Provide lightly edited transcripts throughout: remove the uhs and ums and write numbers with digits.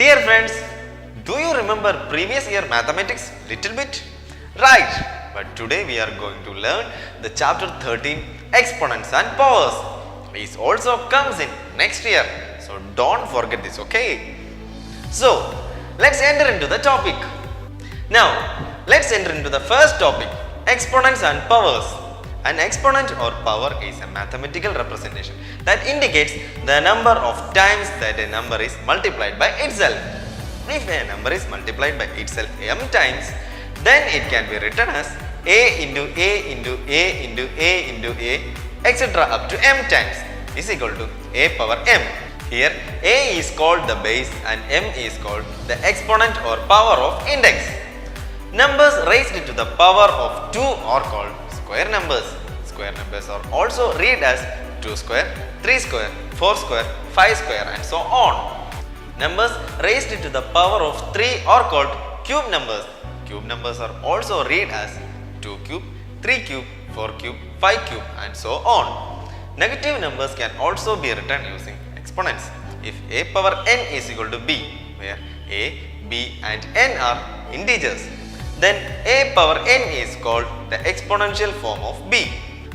Dear friends, do you remember previous year mathematics little bit? Right, but today we are going to learn the chapter 13 Exponents and Powers. This also comes in next year, so don't forget this, okay? So, let's enter into the topic. Now, let's enter into the first topic, exponents and powers. An exponent or power is a mathematical representation that indicates the number of times that a number is multiplied by itself. If a number is multiplied by itself m times, then it can be written as a into a into a into a into a etc. up to m times is equal to a power m. Here a is called the base and m is called the exponent or power of index. Numbers raised to the power of 2 are called square numbers. Square numbers are also read as 2 square, 3 square, 4 square, 5 square and so on. Numbers raised to the power of 3 are called cube numbers. Cube numbers are also read as 2 cube, 3 cube, 4 cube, 5 cube and so on. Negative numbers can also be written using exponents. If a power n is equal to b, where a, b and n are integers, then a power n is called the exponential form of b.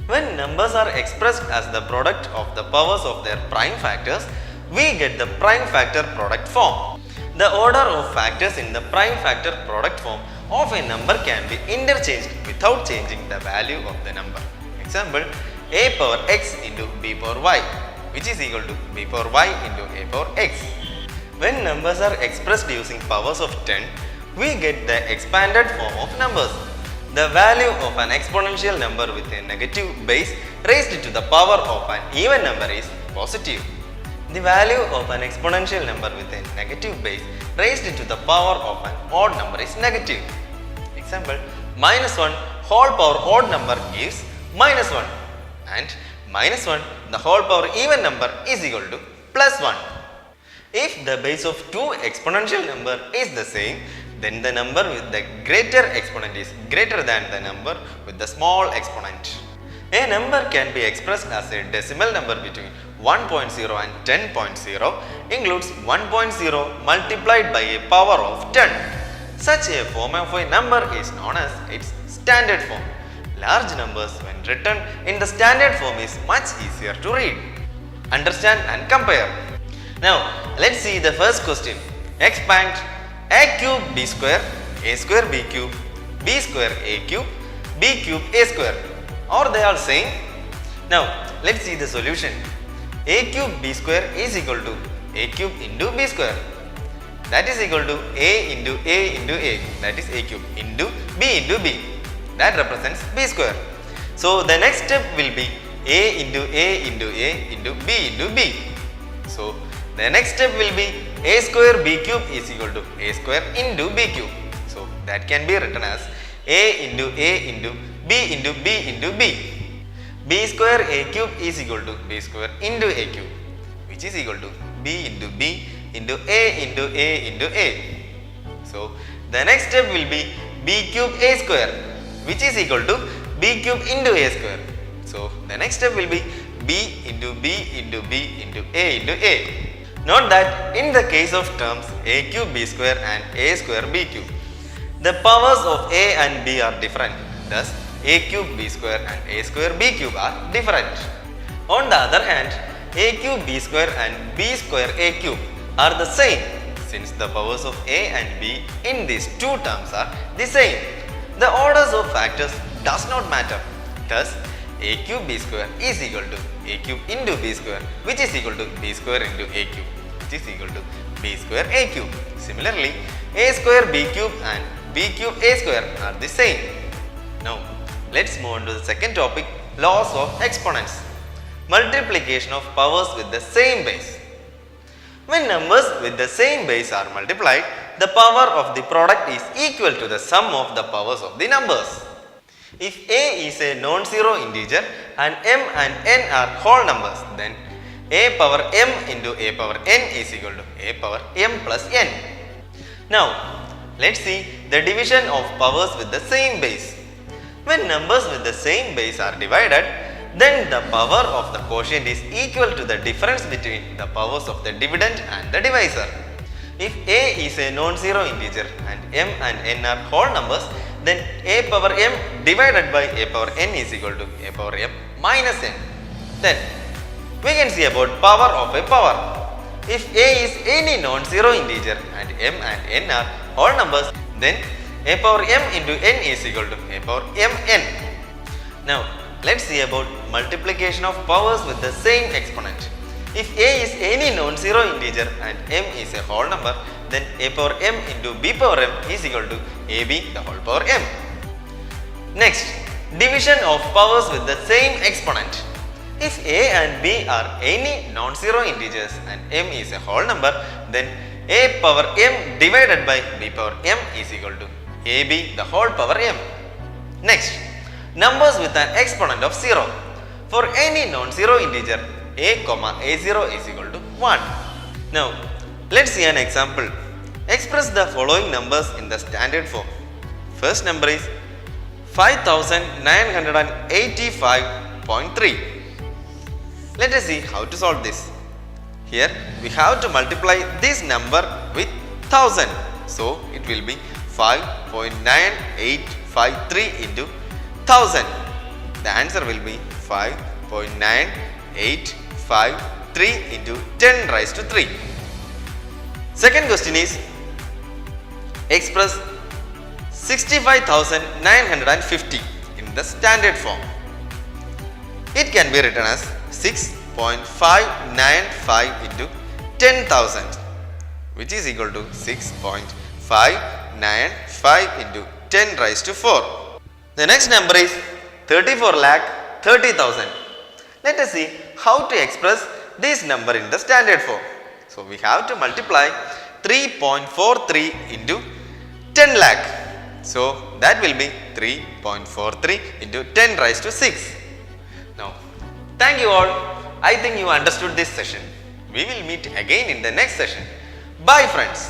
When numbers are expressed as the product of the powers of their prime factors, we get the prime factor product form. The order of factors in the prime factor product form of a number can be interchanged without changing the value of the number. Example, a power x into b power y, which is equal to b power y into a power x. When numbers are expressed using powers of 10, we get the expanded form of numbers. The value of an exponential number with a negative base raised to the power of an even number is positive. The value of an exponential number with a negative base raised to the power of an odd number is negative. Example, minus 1 whole power odd number gives minus 1 and minus 1 the whole power even number is equal to plus 1. If the base of two exponential number is the same, then the number with the greater exponent is greater than the number with the small exponent. A number can be expressed as a decimal number between 1.0 and 10.0 includes 1.0 multiplied by a power of 10. Such a form of a number is known as its standard form. Large numbers when written in the standard form is much easier to read, understand and compare. Now let's see the first question. Expand a cube b square b cube, b square a cube, b cube a square. Or they are saying. Now let's see the solution. A cube b square is equal to a cube into b square. That is equal to a into a into a. That is a cube into b. That represents b square. So the next step will be a into a into a into b into b. So the next step will be a square b cube is equal to a square into b cube. So that can be written as a into b into b into b. B square a cube is equal to b square into a cube, which is equal to b into b into a into a into a. So the next step will be b cube a square, which is equal to b cube into a square. So the next step will be b into b into b into a into a. Note that in the case of terms a cube b square and a square b cube, the powers of a and b are different. Thus, a cube b square and a square b cube are different. On the other hand, a cube b square and b square a cube are the same, since the powers of a and b in these two terms are the same. The orders of factors does not matter. Thus, a cube b square is equal to a cube into b square, which is equal to b square into a cube, which is equal to b square a cube. Similarly, a square b cube and b cube a square are the same. Now, let's move on to the second topic, laws of exponents. Multiplication of powers with the same base. When numbers with the same base are multiplied, the power of the product is equal to the sum of the powers of the numbers. If a is a non-zero integer and m and n are whole numbers, then a power m into a power n is equal to a power m plus n. Now, let's see the division of powers with the same base. When numbers with the same base are divided, then the power of the quotient is equal to the difference between the powers of the dividend and the divisor. If a is a non-zero integer and m and n are whole numbers, then a power m divided by a power n is equal to a power m minus n. Then we can see about power of a power. If a is any non-zero integer and m and n are whole numbers, then a power m into n is equal to a power mn. Now let's see about multiplication of powers with the same exponent. If a is any non-zero integer and m is a whole number, then a power m into b power m is equal to ab the whole power m. Next, division of powers with the same exponent. If a and b are any non-zero integers and m is a whole number, then a power m divided by b power m is equal to ab the whole power m. Next, numbers with an exponent of 0. For any non-zero integer, a comma a0 is equal to 1. Now, let's see an example. Express the following numbers in the standard form. First number is 5985.3. Let us see how to solve this. Here we have to multiply this number with 1000. So it will be 5.9853 into 1000. The answer will be 5.9853 into 10 raised to 3. Second question is express 65,950 in the standard form. It can be written as 6.595 into 10,000, which is equal to 6.595 into 10 raised to 4. The next number is 34,30,000. Let us see how to express this number in the standard form. So we have to multiply 3.43 into 10 lakh. So that will be 3.43 into 10 raised to 6. Now, thank you all. I think you understood this session. We will meet again in the next session. Bye friends.